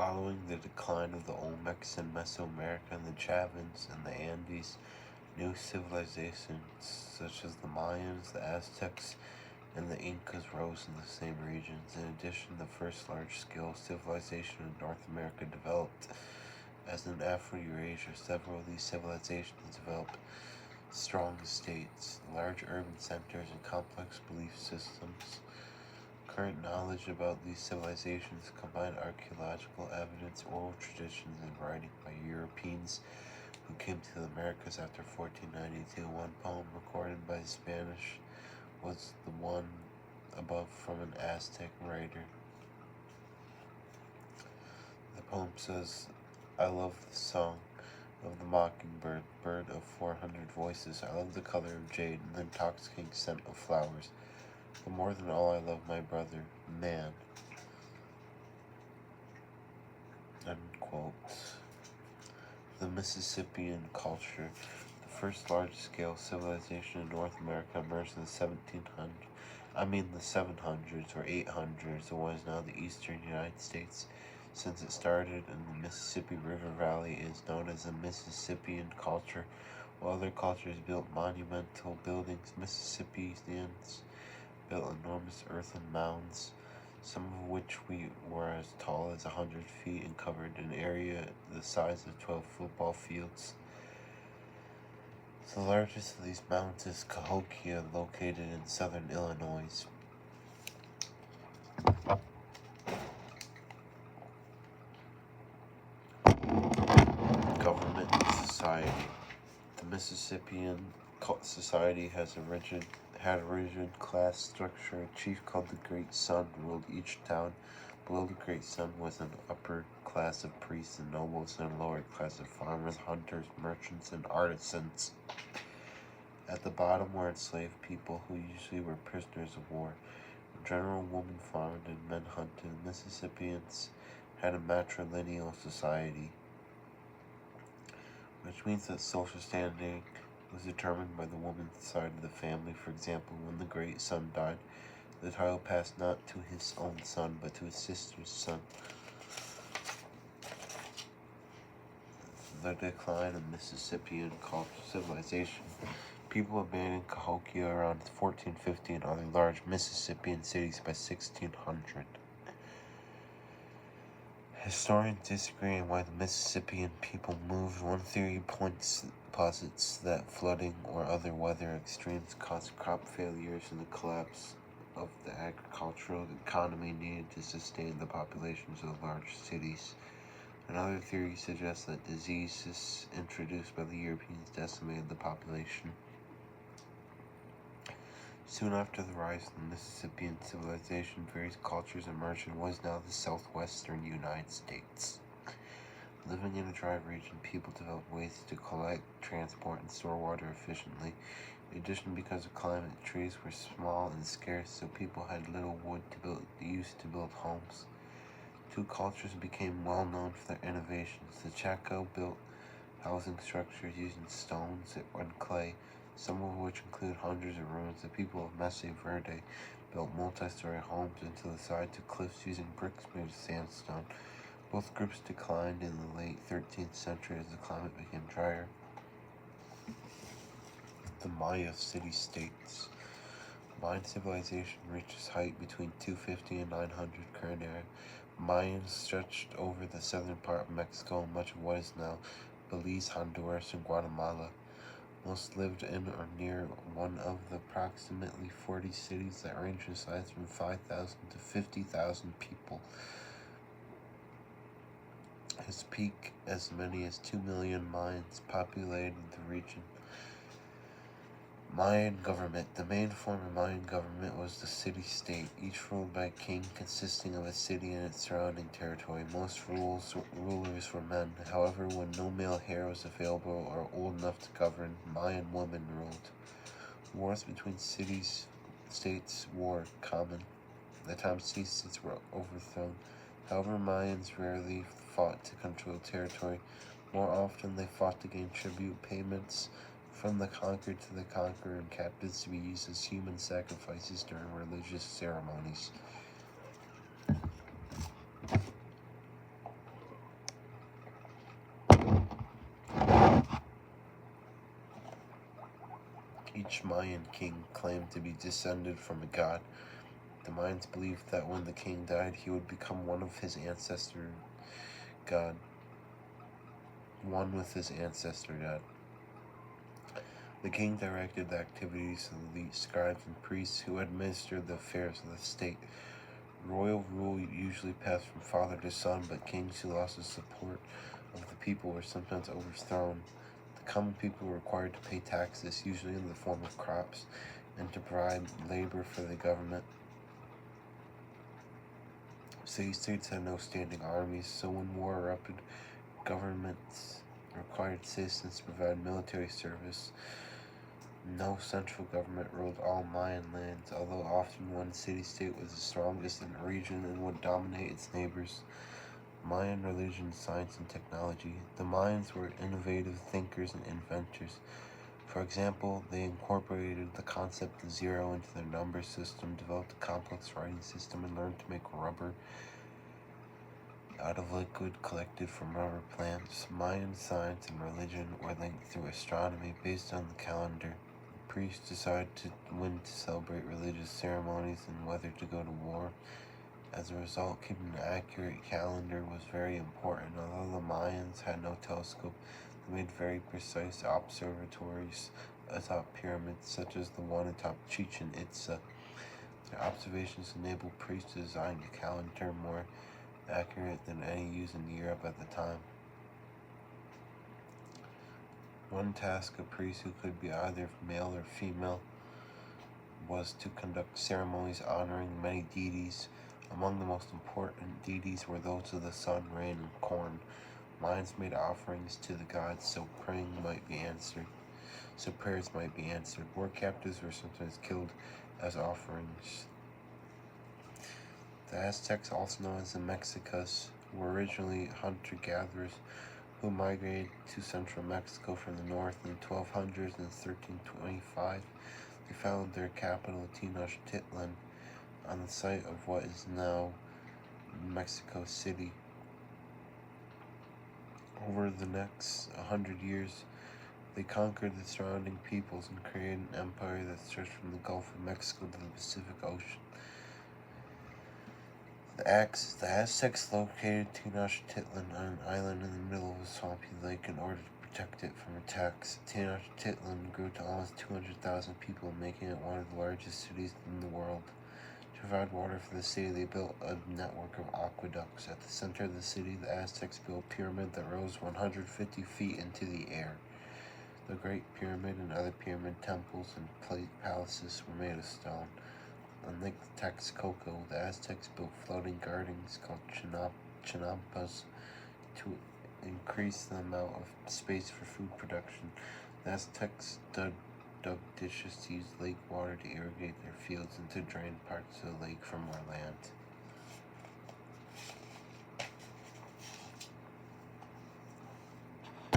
Following the decline of the Olmecs in Mesoamerica and the Chavans and the Andes, new civilizations such as the Mayans, the Aztecs, and the Incas rose in the same regions. In addition, the first large-scale civilization in North America developed. As in Afro-Eurasia, several of these civilizations developed strong states, large urban centers, and complex belief systems. Current knowledge about these civilizations combine archaeological evidence, oral traditions, and writing by Europeans who came to the Americas after 1492. One poem recorded by the Spanish was the one above from an Aztec writer. The poem says, "I love the song of the mockingbird, bird of 400 voices. I love the color of jade and the intoxicating scent of flowers. But more than all, I love my brother, man." Unquote. The Mississippian culture. The first large-scale civilization in North America emerged in the 700s or 800s, of what is now the eastern United States. Since it started in the Mississippi River Valley, it is known as the Mississippian culture. While other cultures built monumental buildings, Mississippians built enormous earthen mounds, some of which were as tall as 100 feet and covered an area the size of 12 football fields. The largest of these mounds is Cahokia, located in southern Illinois. Government and society. The Mississippian society had a rigid class structure. A chief called the Great Sun ruled each town. Below the Great Sun was an upper class of priests and nobles and a lower class of farmers, hunters, merchants, and artisans. At the bottom were enslaved people, who usually were prisoners of war. In general, women farmed and men hunted. Mississippians had a matrilineal society, which means that social standing was determined by the woman's side of the family. For example, when the Great Sun died, the title passed not to his own son, but to his sister's son. The decline of Mississippian civilization. People abandoned Cahokia around 1450 and other large Mississippian cities by 1600. Historians disagree on why the Mississippian people moved. One theory posits that flooding or other weather extremes caused crop failures and the collapse of the agricultural economy needed to sustain the populations of large cities. Another theory suggests that diseases introduced by the Europeans decimated the population. Soon after the rise of the Mississippian civilization, various cultures emerged in what is now the southwestern United States. Living in a dry region, people developed ways to collect, transport, and store water efficiently. In addition, because of climate, trees were small and scarce, so people had little wood to build homes. Two cultures became well known for their innovations. The Chaco built housing structures using stones and clay, some of which include hundreds of ruins. The people of Mesa Verde built multi-story homes into the sides of cliffs using bricks made of sandstone. Both groups declined in the late 13th century as the climate became drier. The Maya city-states. Mayan civilization reached its height between 250 and 900 current era. Mayans stretched over the southern part of Mexico and much of what is now Belize, Honduras, and Guatemala. Most lived in or near one of the approximately 40 cities that range in size from 5,000 to 50,000 people. His peak, as many as 2 million Mayans populated the region. Mayan government. The main form of Mayan government was the city-state, each ruled by a king consisting of a city and its surrounding territory. Most rulers were men. However, when no male heir was available or old enough to govern, Mayan women ruled. Wars between states were common. At times, city-states were overthrown. However, Mayans rarely fought to control territory. More often, they fought to gain tribute payments from the conquered to the conqueror, and captives to be used as human sacrifices during religious ceremonies. Each Mayan king claimed to be descended from a god. The Mayans believed that when the king died, he would become one with his ancestor god. The king directed the activities of the elite scribes and priests who administered the affairs of the state. Royal rule usually passed from father to son, but kings who lost the support of the people were sometimes overthrown. The common people were required to pay taxes, usually in the form of crops, and to provide labor for the government. City-states had no standing armies, so when war erupted, governments required citizens to provide military service. No central government ruled all Mayan lands, although often one city-state was the strongest in a region and would dominate its neighbors. Mayan religion, science, and technology. The Mayans were innovative thinkers and inventors. For example, they incorporated the concept of zero into their number system, developed a complex writing system, and learned to make rubber out of liquid collected from rubber plants. Mayan science and religion were linked through astronomy based on the calendar. Priests decided when to celebrate religious ceremonies and whether to go to war. As a result, keeping an accurate calendar was very important. Although the Mayans had no telescope, they made very precise observatories atop pyramids, such as the one atop Chichen Itza. Their observations enabled priests to design a calendar more accurate than any used in Europe at the time. One task of priests, who could be either male or female, was to conduct ceremonies honoring many deities. Among the most important deities were those of the sun, rain, and corn. Mayans made offerings to the gods so prayers might be answered. War captives were sometimes killed as offerings. The Aztecs, also known as the Mexicas, were originally hunter-gatherers who migrated to central Mexico from the north in the 1200s and 1325. They founded their capital, Tenochtitlan, on the site of what is now Mexico City. Over the next 100 years, they conquered the surrounding peoples and created an empire that stretched from the Gulf of Mexico to the Pacific Ocean. The Aztecs located Tenochtitlan on an island in the middle of a swampy lake in order to protect it from attacks. Tenochtitlan grew to almost 200,000 people, making it one of the largest cities in the world. To provide water for the city, they built a network of aqueducts. At the center of the city, the Aztecs built a pyramid that rose 150 feet into the air. The Great Pyramid and other pyramid temples and plate palaces were made of stone. Unlike the Texcoco, the Aztecs built floating gardens called chinampas to increase the amount of space for food production. The Aztecs dug ditches to use lake water to irrigate their fields and to drain parts of the lake for more land.